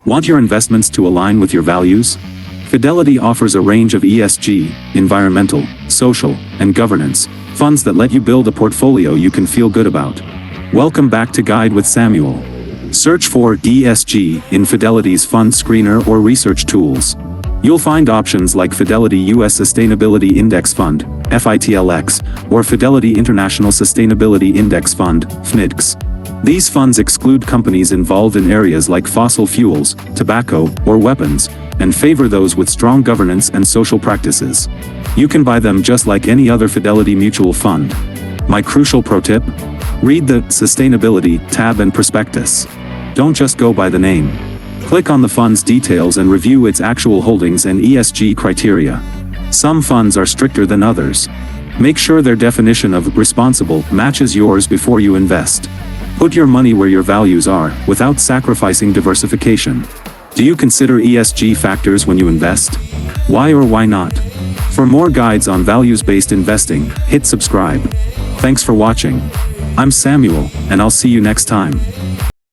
Want your investments to align with your values? Fidelity offers a range of ESG, environmental, social, and governance funds that let you build a portfolio you can feel good about. Welcome back to Guide with Samuel. Search for ESG in Fidelity's fund screener or research tools. You'll find options like Fidelity US Sustainability Index Fund, FITLX, or Fidelity International Sustainability Index Fund, FNIDX. These funds exclude companies involved in areas like fossil fuels, tobacco, or weapons, and favor those with strong governance and social practices. You can buy them just like any other Fidelity mutual fund. My crucial pro tip? Read the Sustainability tab and prospectus. Don't just go by the name. Click on the fund's details and review its actual holdings and ESG criteria. Some funds are stricter than others. Make sure their definition of responsible matches yours before you invest. Put your money where your values are, without sacrificing diversification. Do you consider ESG factors when you invest? Why or why not? For more guides on values-based investing, hit subscribe. Thanks for watching. I'm Samuel, and I'll see you next time.